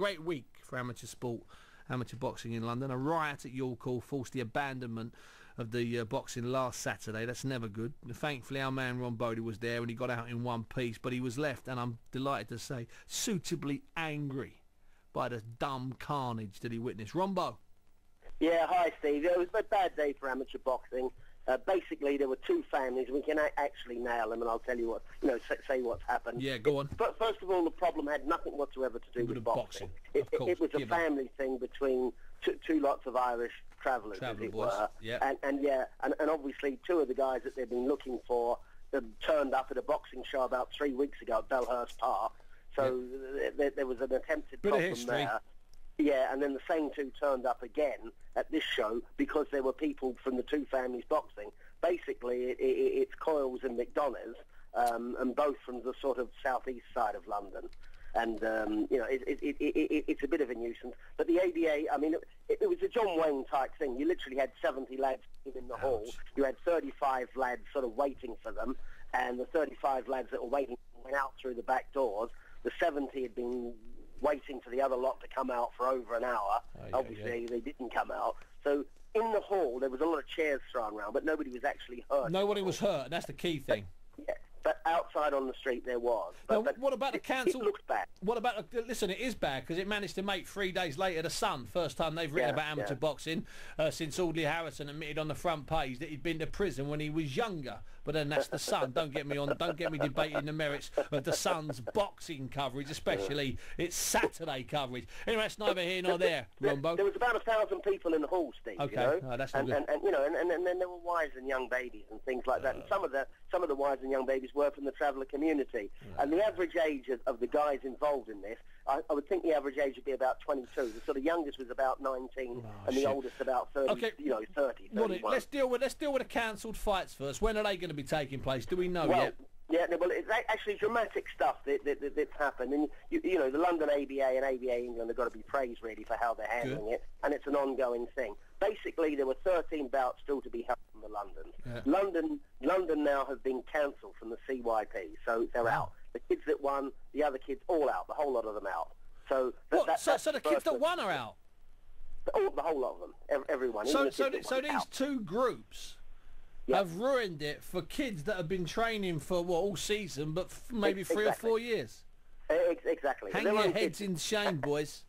great week for amateur sport, amateur boxing in London. A riot at York Hall forced the abandonment of the boxing last Saturday. That's never good. Thankfully, our man Ron Brody was there and he got out in one piece, but he was left, and I'm delighted to say, suitably angry by the dumb carnage that he witnessed. Rombo. Yeah, hi Steve. It was a bad day for amateur boxing. Basically, there were two families. We can actually nail them, and I'll tell you what, say what's happened. Yeah, go on. But first of all, the problem had nothing whatsoever to do with boxing. It was a family thing between two lots of Irish travellers, as it were. Yeah. And obviously, two of the guys that they've been looking for turned up at a boxing show about 3 weeks ago at Belhurst Park. So there was an attempted problem there. Yeah, and then the same two turned up again at this show because there were people from the two families boxing. Basically, it's Coyles and McDonough's, and both from the sort of southeast side of London. And, it's a bit of a nuisance. But the ABA, I mean, it was a John Wayne type thing. You literally had 70 lads in the hall. You had 35 lads sort of waiting for them, and the 35 lads that were waiting went out through the back doors. The 70 had been waiting for the other lot to come out for over an hour. Obviously, they didn't come out. So in the hall, there was a lot of chairs thrown around, but nobody was actually hurt. Nobody was hurt, and that's the key thing. But outside on the street there was. Now, what about the council? It looks bad. What about, listen, it is bad because it managed to make 3 days later The Sun, first time they've written about amateur boxing since Audley Harrison admitted on the front page that he'd been to prison when he was younger. But then that's The Sun. Don't get me debating the merits of The Sun's boxing coverage, especially its Saturday coverage. Anyway, that's neither here nor there, Rombo. There was about 1,000 people in the hall, Steve. Okay, that's all good. And then there were wives and young babies and things like that. And some of the wives and young babies were from the traveller community. And the average age of the guys involved in this, I would think the average age would be about 22. The sort of youngest was about 19, and the oldest about 30. Okay. 30. Roddy, let's deal with the cancelled fights first. When are they going to be taking place? Do we know yet? Yeah, well, it's actually dramatic stuff that's happened, and the London ABA and ABA England have got to be praised really for how they're handling it, and it's an ongoing thing. Basically, there were 13 bouts still to be held in the London. Yeah. London now have been cancelled from the CYP, so they're out. The kids that won, the other kids, all out. The whole lot of them out. So so the kids that won are out. The whole lot of them, everyone. So these two groups have ruined it for kids that have been training for all season, but maybe 3 or 4 years. Exactly. Hang your heads in shame, boys.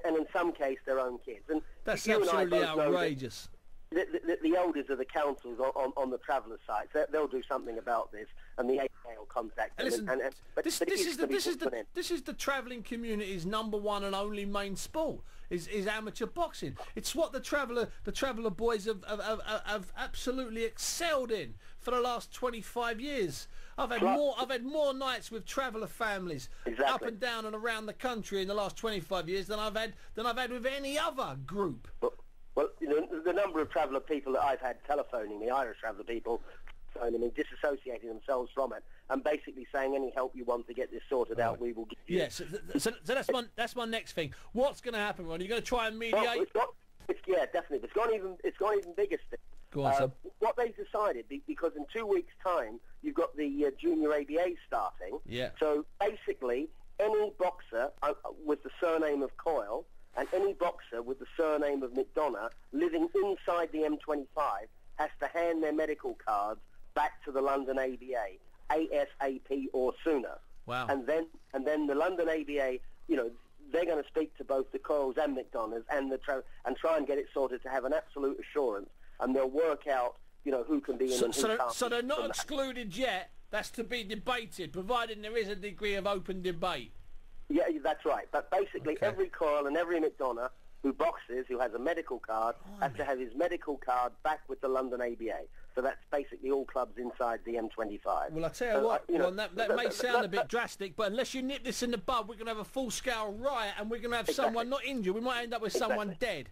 And in some case, their own kids. And that's absolutely outrageous. The elders of the councils on the travellers' sites, they'll do something about this, and the APA will contact them. Listen, this is the travelling community's #1 and only main sport is amateur boxing. It's what the traveller boys have absolutely excelled in for the last 25 years. I've had more nights with traveller families up and down and around the country in the last 25 years than I've had with any other group. Well, the number of traveller people that I've had telephoning me, Irish traveller people, phoning me, disassociating themselves from it, and basically saying any help you want to get this sorted out, we will give you. Yes, so that's my next thing. What's going to happen, Ron? Are you going to try and mediate? Yeah, definitely. It's gone even bigger. Go on, son. What they've decided, because in 2 weeks' time you've got the junior ABA starting. Yeah. So basically, any boxer with the surname of Coyle and any boxer with the surname of McDonough living inside the M25 has to hand their medical cards back to the London ABA ASAP or sooner. Wow. And then the London ABA, they're going to speak to both the Coyles and McDonoughs and try and get it sorted to have an absolute assurance, and they'll work out, who can be in and who can't. So they're not excluded yet. That's to be debated, provided there is a degree of open debate. Yeah, that's right. But basically, every Coyle and every McDonough who boxes, who has a medical card, has to have his medical card back with the London ABA. So that's basically all clubs inside the M25. Well, I tell you what, Ron, that may sound a bit drastic, but unless you nip this in the bud, we're going to have a full-scale riot, and we're going to have someone not injured. We might end up with someone dead.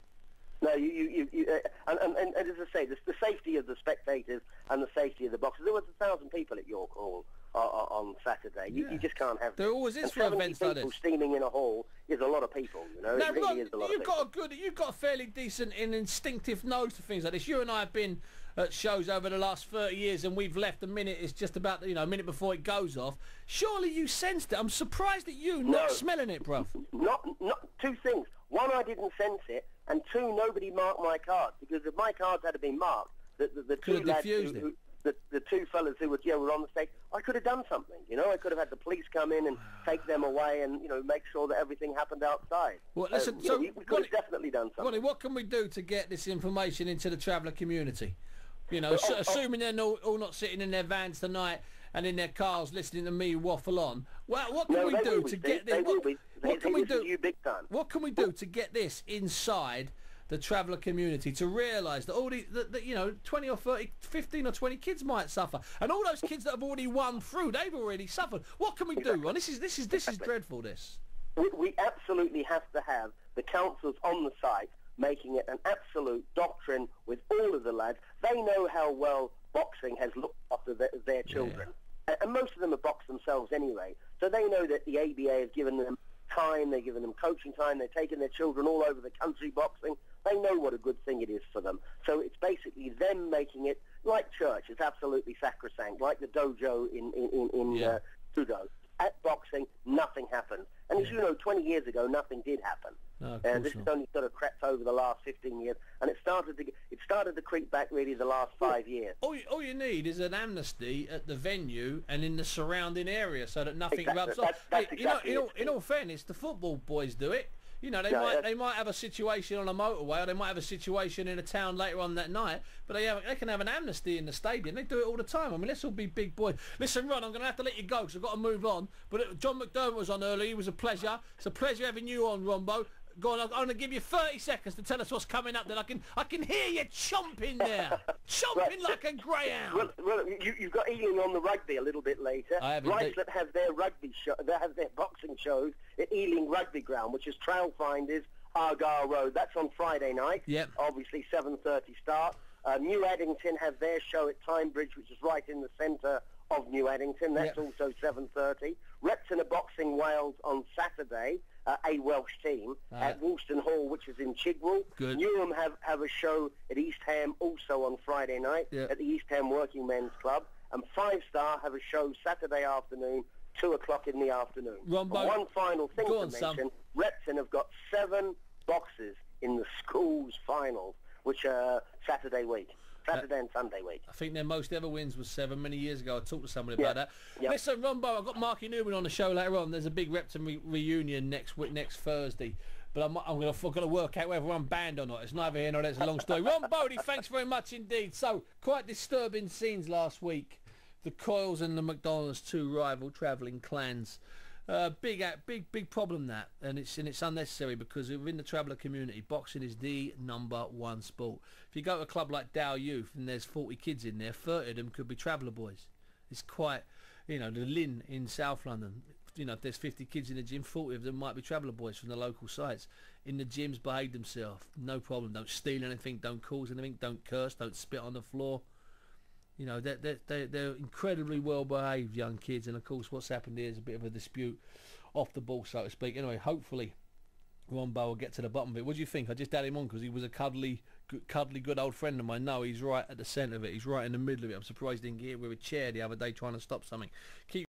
No, and as I say, the safety of the spectators and the safety of the boxers. There was 1,000 people at York Hall on Saturday. You just can't have. There always is for events like this. People steaming in a hall is a lot of people. Now, Ron, you've got a fairly decent and instinctive nose for things like this. You and I have been at shows over the last 30 years, and we've left a minute. It's just about, you know, a minute before it goes off. Surely you sensed it. I'm surprised at you not smelling it, bruv. Not two things. One, I didn't sense it, and two, nobody marked my cards, because if my cards had been marked, the two lads the two fellas who were on the stage, I could have done something, you know. I could have had the police come in and take them away and, you know, make sure that everything happened outside. Well, listen, so we could have definitely done something. Ronnie, what can we do to get this information into the traveller community? You know, assuming they're all not sitting in their vans tonight and in their cars listening to me waffle on. Well, what can we do to get this? What can we do? What can we do to get this inside the traveller community, to realise that all that you know, 20 or 30, 15 or 20 kids might suffer, and all those kids that have already won through, they've already suffered. What can we do, Ron? This is dreadful. This. We absolutely have to have the councils on the site making it an absolute doctrine with all of the lads. They know how well boxing has looked after their children, and most of them have boxed themselves anyway. So they know that the ABA has given them time, they've given them coaching time, they're taking their children all over the country boxing. They know what a good thing it is for them. So it's basically them making it like church. It's absolutely sacrosanct, like the dojo in judo. At boxing, nothing happens. And as you know, 20 years ago, nothing did happen. No, and this has only sort of crept over the last 15 years, and it started to creep back really the last 5 years. All you need is an amnesty at the venue and in the surrounding area, so that nothing rubs off. In all fairness, the football boys do it. You know, they might have a situation on a motorway, or they might have a situation in a town later on that night, but they can have an amnesty in the stadium. They do it all the time. I mean, let's all be big boys. Listen, Ron, I'm going to have to let you go because I've got to move on. But John McDermott was on earlier. It was a pleasure. It's a pleasure having you on, Rombo. Go on, I'm going to give you 30 seconds to tell us what's coming up. Then I can hear you chomping there, chomping like a greyhound. Well, you've got Ealing on the rugby a little bit later. Riot have their rugby show. They have their boxing shows at Ealing Rugby Ground, which is Trailfinders, Argyle Road. That's on Friday night. Yep. Obviously 7:30 start. New Addington have their show at Timebridge, which is right in the centre of New Addington. That's also 7:30. Repton are boxing Wales on Saturday. A Welsh team at Woolston Hall, which is in Chigwell. Good. Newham have a show at East Ham also on Friday night at the East Ham Working Men's Club. And Five Star have a show Saturday afternoon, 2 o'clock in the afternoon. One final thing to mention, Repton have got 7 boxers in the schools finals, which are Saturday and Sunday week. I think their most ever wins was 7 many years ago. I talked to somebody about that. Yep. Listen, Rombo, I've got Marky Newman on the show later on. There's a big Repton reunion next Thursday. But I'm going to work out whether I'm banned or not. It's neither here nor there. It's a long story. Ron Brody, thanks very much indeed. So, quite disturbing scenes last week. The Coyles and the McDonald's, 2 rival travelling clans. Big problem that, and it's unnecessary, because within the traveller community, boxing is the #1 sport. If you go to a club like Dow Youth and there's 40 kids in there, 30 of them could be traveller boys. It's quite, you know, the Lynn in South London, you know, if there's 50 kids in the gym, 40 of them might be traveller boys from the local sites. In the gyms, behave themselves, no problem. Don't steal anything, don't cause anything, don't curse, don't spit on the floor. You know, they're incredibly well behaved young kids, and of course what's happened here is a bit of a dispute off the ball, so to speak. Anyway, hopefully Ron Bow will get to the bottom of it. What do you think? I just had him on because he was a cuddly good old friend of mine. No, he's right at the centre of it. He's right in the middle of it. I'm surprised he didn't get hit with a chair the other day trying to stop something. Keep